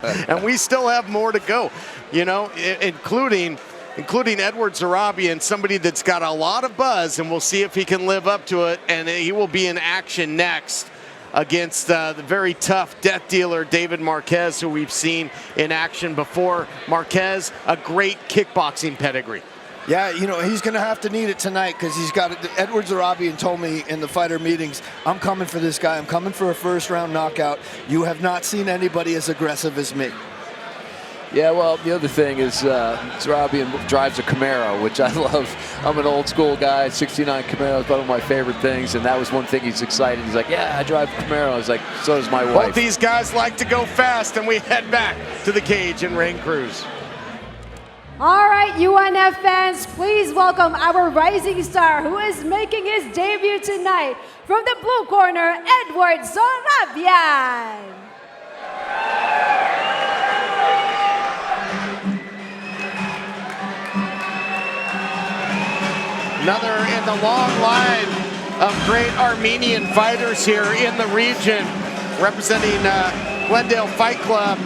And we still have more to go, you know, including Eduard Zohrabyan, somebody that's got a lot of buzz, and we'll see if he can live up to it. And he will be in action next against the very tough death dealer David Marquez, who we've seen in action before. Marquez, a great kickboxing pedigree. Yeah, you know, he's going to have to need it tonight because he's got it. Eduard Zohrabyan told me in the fighter meetings, I'm coming for this guy. I'm coming for a first-round knockout. You have not seen anybody as aggressive as me. Yeah, well, the other thing is Zohrabyan drives a Camaro, which I love. I'm an old-school guy. 69 Camaro is one of my favorite things, and that was one thing he's excited. He's like, yeah, I drive a Camaro. I was like, so does my wife. Both these guys like to go fast, and we head back to the cage in Rain Cruz. All right, UNF fans, please welcome our rising star who is making his debut tonight from the blue corner, Eduard Zohrabyan. Another in the long line of great Armenian fighters here in the region, representing Glendale Fight Club.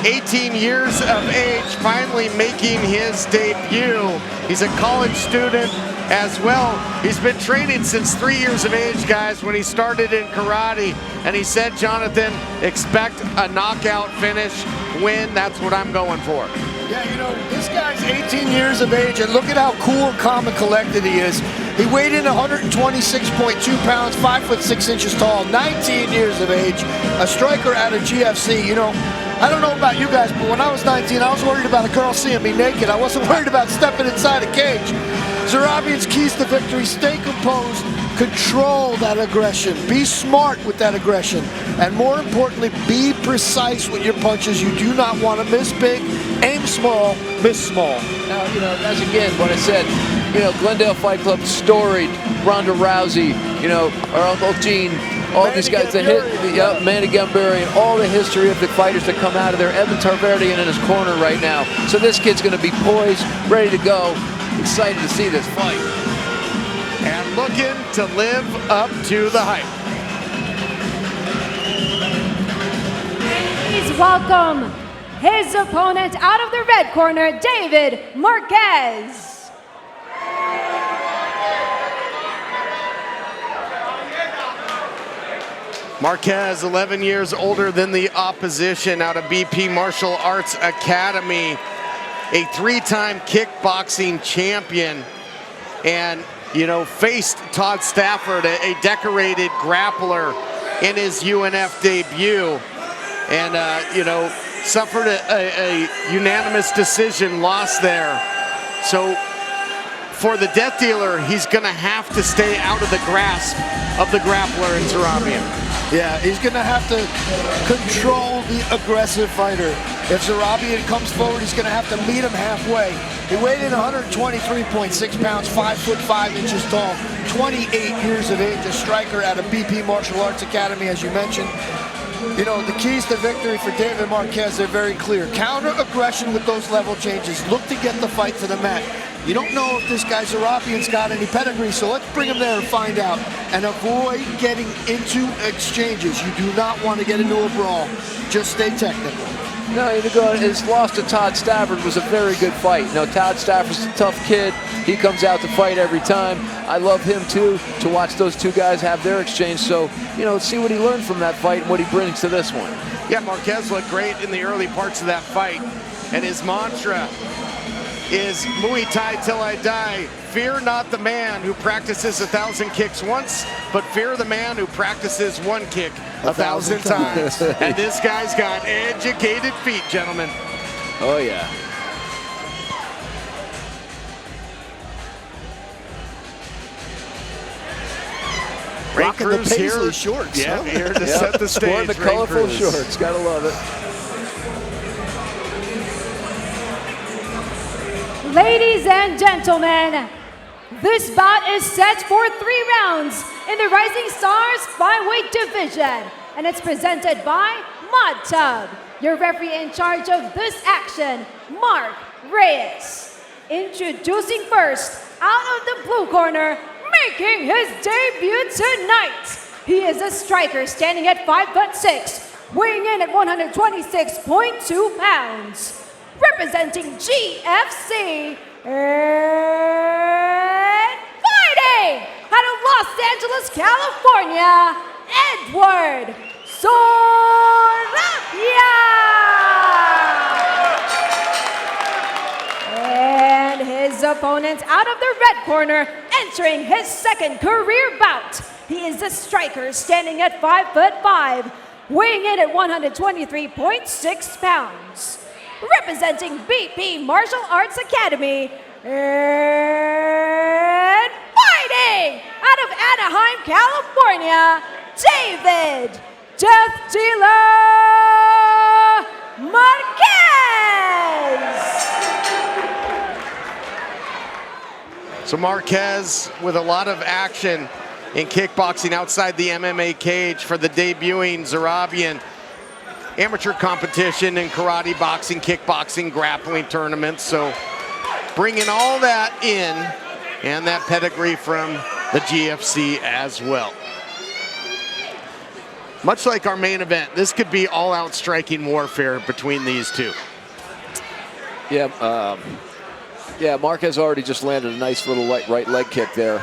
18 years of age, finally making his debut. He's a college student as well. He's been training since 3 years of age, guys, when he started in karate. And he said, Jonathan, expect a knockout finish, win. That's what I'm going for. Yeah, you know, this guy's 18 years of age, and look at how cool and calm and collected he is. He weighed in 126.2 pounds, 5'6" tall, 19 years of age, a striker out of GFC. You know, I don't know about you guys, but when I was 19, I was worried about a girl seeing me naked. I wasn't worried about stepping inside a cage. Zohrabyan's keys to victory: stay composed, control that aggression, be smart with that aggression, and more importantly, be precise with your punches. You do not want to miss big, aim small, miss small. Now, you know, that's again what I said. You know, Glendale Fight Club, storied, Ronda Rousey, you know, our Uncle Gene, all these guys, Manny Gambari, and all the history of the fighters that come out of there. Evan Tarverdian in his corner right now. So this kid's going to be poised, ready to go. Excited to see this fight. And looking to live up to the hype. Please welcome his opponent out of the red corner, David Marquez. Marquez, 11 years older than the opposition, out of BP Martial Arts Academy, a three-time kickboxing champion, and, you know, faced Todd Stafford, a decorated grappler, in his UNF debut, and, you know, suffered a unanimous decision, loss there. So for the death dealer, he's going to have to stay out of the grasp of the grappler in Zohrabyan. Yeah, he's going to have to control the aggressive fighter. If Zohrabyan comes forward, he's going to have to meet him halfway. He weighed in 123.6 pounds, 5'5" tall, 28 years of age, a striker out of BP Martial Arts Academy, as you mentioned. You know, the keys to victory for David Marquez are very clear. Counter aggression with those level changes. Look to get the fight to the mat. You don't know if this guy Zohrabyan's got any pedigree, so let's bring him there and find out. And avoid getting into exchanges. You do not want to get into a brawl. Just stay technical. No, his loss to Todd Stafford was a very good fight. You know, Todd Stafford's a tough kid. He comes out to fight every time. I love him too, to watch those two guys have their exchange. So, you know, see what he learned from that fight and what he brings to this one. Yeah, Marquez looked great in the early parts of that fight. And his mantra is Muay Thai till I die. Fear not the man who practices 1,000 kicks once, but fear the man who practices one kick 1,000 times. And this guy's got educated feet, gentlemen. Oh, yeah. Rocking the Paisley shorts. Yeah, huh? here to set the stage. Sporting the colorful shorts. Gotta love it. Ladies and gentlemen, this bout is set for 3 rounds in the Rising Stars Flyweight division, and it's presented by Mod Tub. Your referee in charge of this action, Marquez. Introducing first, out of the blue corner, making his debut tonight. He is a striker standing at 5'6", weighing in at 126.2 pounds. Representing GFC and fighting out of Los Angeles, California, Eduard Zohrabyan. And his opponent out of the red corner, entering his second career bout. He is a striker standing at 5'5", weighing in at 123.6 pounds. Representing BP Martial Arts Academy and fighting out of Anaheim, California, David Death Dealer Marquez. So Marquez with a lot of action in kickboxing outside the MMA cage for the debuting Zohrabyan. Amateur competition in karate, boxing, kickboxing, grappling tournaments. So bringing all that in and that pedigree from the GFC as well. Much like our main event, this could be all-out striking warfare between these two. Yeah, Marquez already just landed a nice little right leg kick there.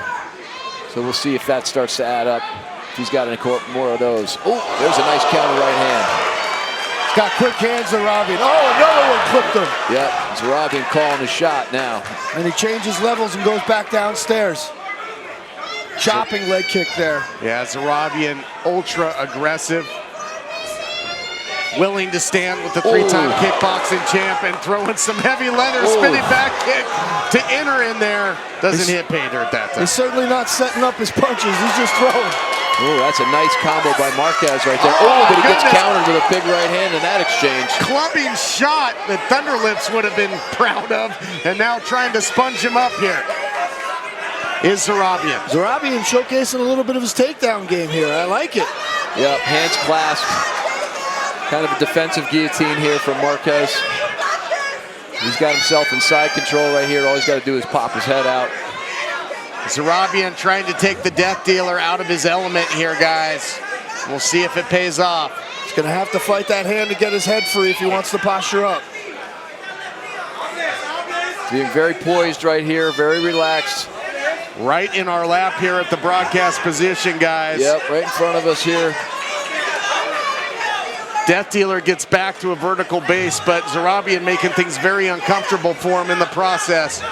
So we'll see if that starts to add up. If he's got any more of those. Oh, there's a nice counter right hand. Got quick hands, Zohrabyan. Oh, another one clipped him. Yep, Zohrabyan calling the shot now. And he changes levels and goes back downstairs. Chopping leg kick there. Yeah, Zohrabyan, ultra aggressive. Willing to stand with the three-time kickboxing champ and throwing some heavy leather spinning back kick to enter in there. Doesn't hit pay dirt that time. He's certainly not setting up his punches. He's just throwing. Oh, that's a nice combo by Marquez right there. Oh, but he gets countered with a big right hand in that exchange. Clubbing shot that Thunderlips would have been proud of, and now trying to sponge him up here is Zohrabyan. Zohrabyan showcasing a little bit of his takedown game here. I like it. Yep, hands clasped. Kind of a defensive guillotine here from Marquez. He's got himself in side control right here. All he's got to do is pop his head out. Zohrabyan trying to take the Death Dealer out of his element here, guys. We'll see if it pays off. He's going to have to fight that hand to get his head free if he wants to posture up. Being very poised right here, very relaxed. Right in our lap here at the broadcast position, guys. Yep, right in front of us here. Death Dealer gets back to a vertical base, but Zohrabyan making things very uncomfortable for him in the process.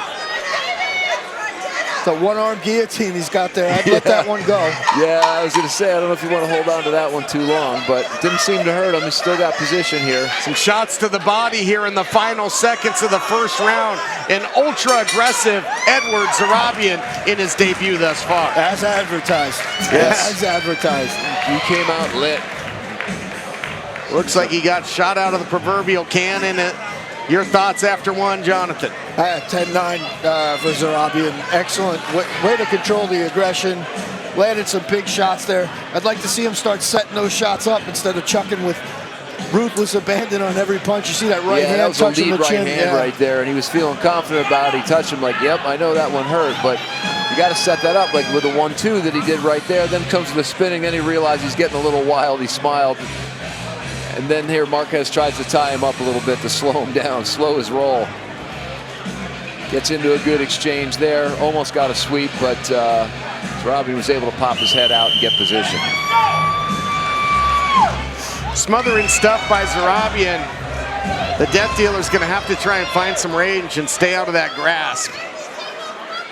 It's a one-arm guillotine he's got there. I'd let that one go. Yeah, I was going to say, I don't know if you want to hold on to that one too long, but it didn't seem to hurt him. He's still got position here. Some shots to the body here in the final seconds of the first round. An ultra-aggressive Eduard Zohrabyan in his debut thus far. As advertised. Yes. As advertised. He came out lit. Looks like he got shot out of the proverbial cannon. Your thoughts after one, Jonathan? 10-9 for Zohrabyan. Excellent way to control the aggression. Landed some big shots there. I'd like to see him start setting those shots up instead of chucking with ruthless abandon on every punch. You see that right hand touching the chin. Right hand right there, and he was feeling confident about it. He touched him like, yep, I know that one hurt, but you got to set that up like with the 1-2 that he did right there. Then comes the spinning, then he realized he's getting a little wild. He smiled. And then here Marquez tries to tie him up a little bit to slow him down, slow his roll. Gets into a good exchange there, almost got a sweep, but Zohrabyan was able to pop his head out and get position. Smothering stuff by Zohrabyan. The Death Dealer's gonna have to try and find some range and stay out of that grasp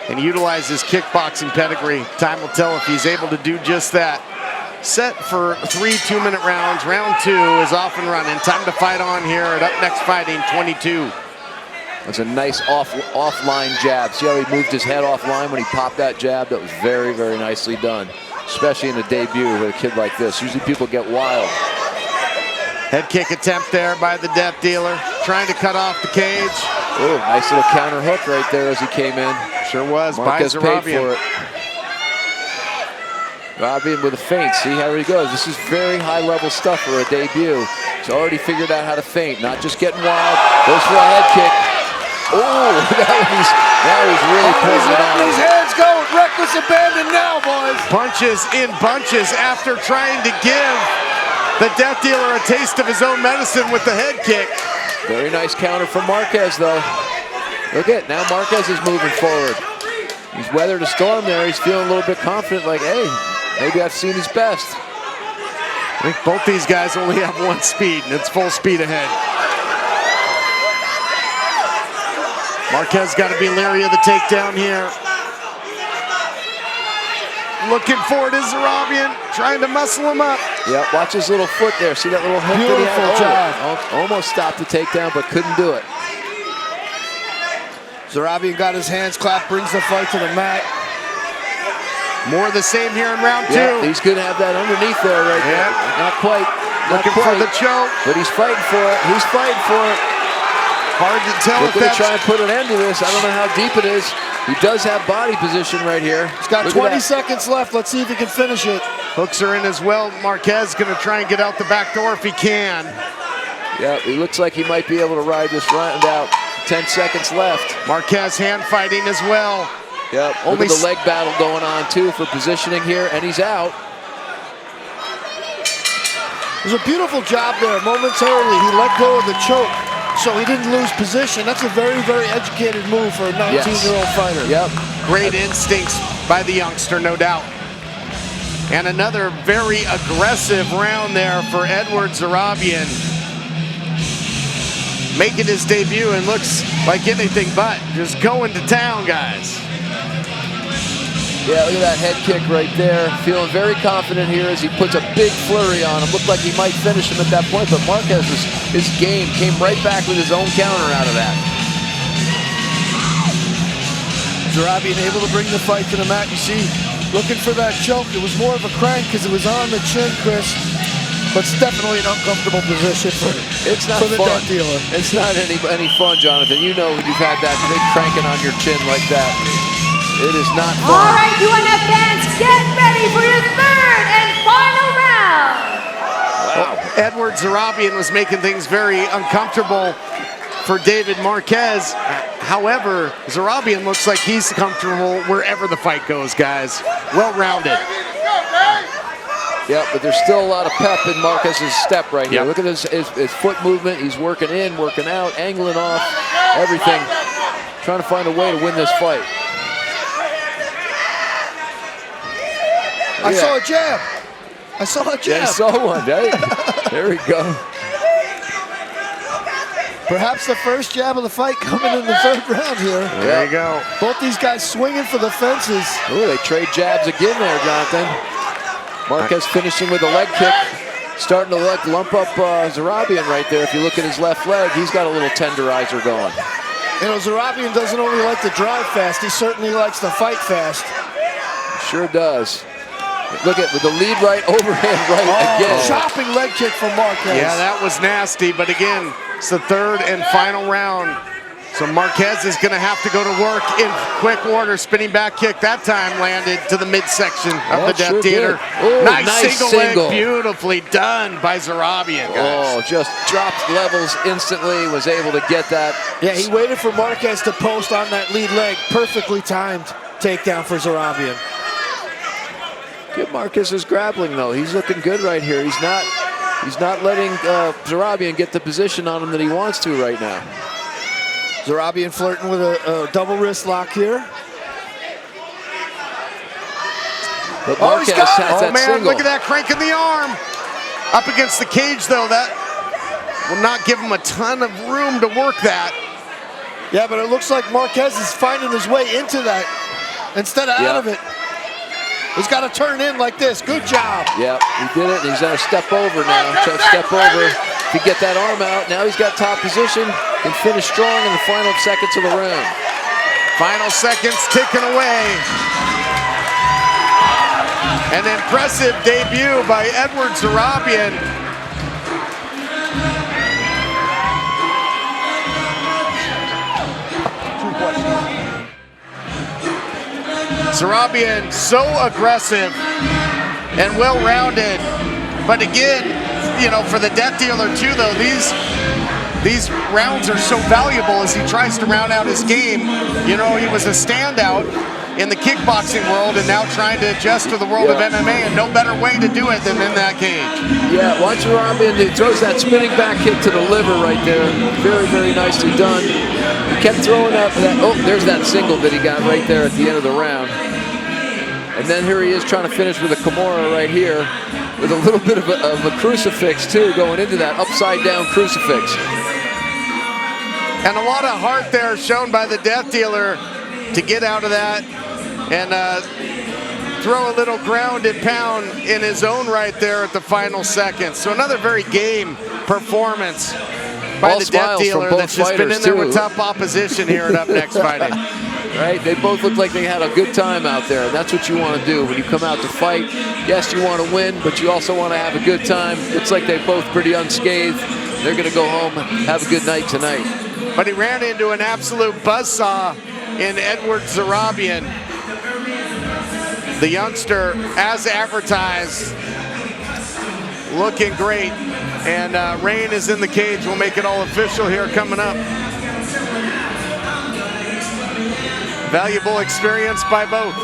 and utilize his kickboxing pedigree. Time will tell if he's able to do just that. Set for 3 2-minute rounds. Round 2 is off and running. Time to fight on here at Up Next Fighting 22. That's a nice offline jab. See how he moved his head offline when he popped that jab? That was very, very nicely done, especially in the debut with a kid like this. Usually people get wild. Head kick attempt there by the Death Dealer, trying to cut off the cage. Oh, nice little counter hook right there as he came in. Sure was. Marquez paid for it. Zohrabyan with a feint. See how he goes. This is very high-level stuff for a debut. He's already figured out how to feint, not just getting wild. Goes for a head kick. Oh, now he's really pulling it on. His hands going. Reckless abandon now, boys. Punches in bunches after trying to give the Death Dealer a taste of his own medicine with the head kick. Very nice counter from Marquez, though. Look at, now Marquez is moving forward. He's weathered a storm there. He's feeling a little bit confident, like, hey, maybe I've seen his best. I think both these guys only have one speed, and it's full speed ahead. Marquez got to be leery of the takedown here. Looking forward to Zohrabyan, trying to muscle him up. Yeah, watch his little foot there. See that little hook that he had? Beautiful job. Almost stopped the takedown, but couldn't do it. Zohrabyan got his hands clapped, brings the fight to the mat. More of the same here in round two. Yeah, he's going to have that underneath there right there. Not quite. Looking for the choke. But he's fighting for it. He's fighting for it. Hard to tell if They're going to that's... try and put an end to this. I don't know how deep it is. He does have body position right here. He's got 20 seconds left. Let's see if he can finish it. Hooks are in as well. Marquez going to try and get out the back door if he can. Yeah, he looks like he might be able to ride this round out. 10 seconds left. Marquez hand fighting as well. Yep, only the leg battle going on too for positioning here, and he's out. There's a beautiful job there. Momentarily, he let go of the choke, so he didn't lose position. That's a very, very educated move for a 19-year-old fighter. Yep. Great instincts by the youngster, no doubt. And another very aggressive round there for Eduard Zohrabyan. Making his debut and looks like anything but. Just going to town, guys. Yeah, look at that head kick right there. Feeling very confident here as he puts a big flurry on him. Looked like he might finish him at that point, but Marquez, his game came right back with his own counter out of that. Zohrabyan able to bring the fight to the mat. You see, looking for that choke. It was more of a crank because it was on the chin, Chris. But it's definitely an uncomfortable position for the Death Dealer. It's not any fun, Jonathan. You know when you've had that big cranking on your chin like that. It is not fun. All right, UNF fans, get ready for your third and final round. Wow. Well, Eduard Zohrabyan was making things very uncomfortable for David Marquez. However, Zohrabyan looks like he's comfortable wherever the fight goes, guys. Well-rounded. Yeah, but there's still a lot of pep in Marquez's step right here. Yep. Look at his foot movement. He's working in, working out, angling off, everything. Trying to find a way to win this fight. I saw a jab. I saw a jab. Yeah, I saw one, right? There we go. Perhaps the first jab of the fight coming in the third round here. There you go. Both these guys swinging for the fences. Ooh, they trade jabs again there, Jonathan. Marquez finishing with a leg kick. Starting to lump up Zohrabyan right there. If you look at his left leg, he's got a little tenderizer going. You know, Zohrabyan doesn't only like to drive fast, he certainly likes to fight fast. Sure does. Look at with the lead right, overhand right again. Chopping leg kick from Marquez. Yeah, that was nasty, but again, it's the third and final round. So Marquez is going to have to go to work in quick order. Spinning back kick that time landed to the midsection of the Death Dealer. Nice single leg, beautifully done by Zohrabyan, guys. Oh, just dropped levels instantly, was able to get that. Yeah, he waited for Marquez to post on that lead leg. Perfectly timed takedown for Zohrabyan. Good Marquez's grappling though. He's looking good right here. He's not letting Zohrabyan get the position on him that he wants to right now. Zohrabyan flirting with a double wrist lock here. But Marquez has that single. Look at that crank in the arm. Up against the cage though, that will not give him a ton of room to work that. Yeah, but it looks like Marquez is finding his way into that instead of out of it. He's got to turn in like this. Good job. Yeah, he did it. He's going to step over now. Step over to get that arm out. Now he's got top position. Can finish strong in the final seconds of the round. Final seconds ticking away. An impressive debut by Eduard Zohrabyan. Zohrabyan so aggressive and well-rounded, but again, you know, for the Death Dealer too, though, these rounds are so valuable as he tries to round out his game. You know, he was a standout in the kickboxing world and now trying to adjust to the world of MMA, and no better way to do it than in that cage. Yeah, watch Zohrabyan. He throws that spinning back kick to the liver right there. Very, very nicely done. He kept throwing up that. Oh, there's that single that he got right there at the end of the round. And then here he is trying to finish with a Kimura right here, with a little bit of a crucifix too, going into that upside down crucifix. And a lot of heart there shown by the Death Dealer to get out of that and throw a little ground and pound in his own right there at the final second. So another very game performance by All the Death Dealer that's just been in there with tough opposition here at Up Next Fighting. Right, they both look like they had a good time out there. And that's what you want to do when you come out to fight. Yes, you want to win, but you also want to have a good time. Looks like they're both pretty unscathed. They're going to go home and have a good night tonight. But he ran into an absolute buzzsaw in Eduard Zohrabyan. The youngster, as advertised, looking great. And rain is in the cage. We'll make it all official here coming up. Valuable experience by both.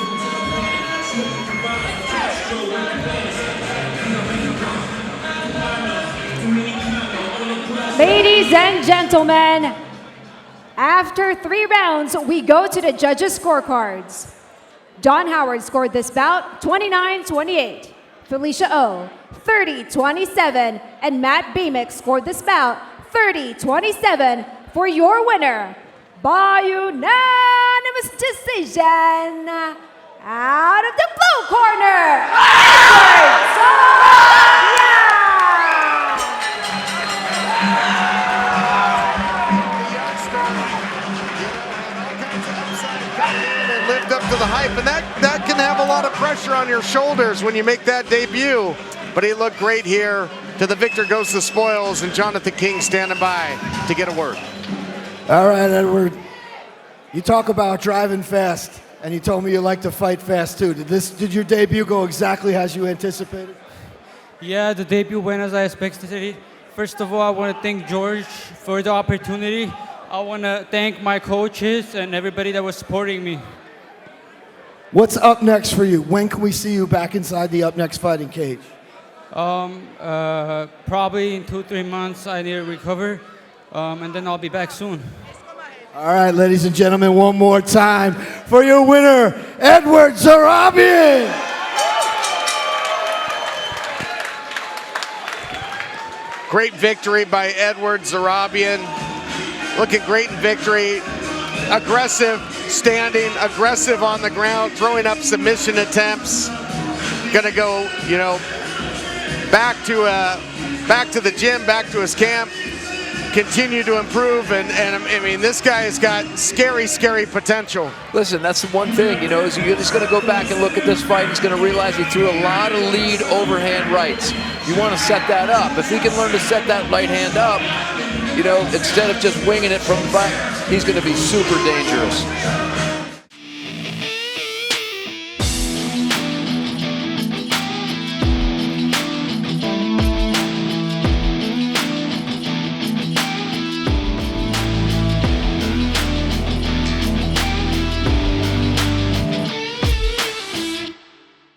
Ladies and gentlemen, after 3 rounds, we go to the judges' scorecards. Don Howard scored this bout 29-28. Felicia O, 30-27. And Matt Beamick scored this bout 30-27 for your winner by unanimous decision. Out of the blue corner, Eduard Zohrabyan! And lived up to the hype, and that can have a lot of pressure on your shoulders when you make that debut. But he looked great here. To the victor goes the spoils, and Jonathan King standing by to get a word. All right, Edward. You talk about driving fast, and you told me you like to fight fast too. Did your debut go exactly as you anticipated? Yeah, the debut went as I expected it. First of all, I want to thank George for the opportunity. I want to thank my coaches and everybody that was supporting me. What's up next for you? When can we see you back inside the Up Next Fighting cage? Probably in 2-3 months I need to recover, and then I'll be back soon. All right, ladies and gentlemen, one more time for your winner, Eduard Zohrabyan. Great victory by Eduard Zohrabyan. Looking great in victory. Aggressive standing, aggressive on the ground, throwing up submission attempts. Gonna go, back to the gym, back to his camp, continue to improve, and I mean, this guy has got scary, scary potential. Listen, that's the one thing, is he's going to go back and look at this fight. He's going to realize he threw a lot of lead overhand rights. You want to set that up. If he can learn to set that right hand up, instead of just winging it from the back, he's going to be super dangerous.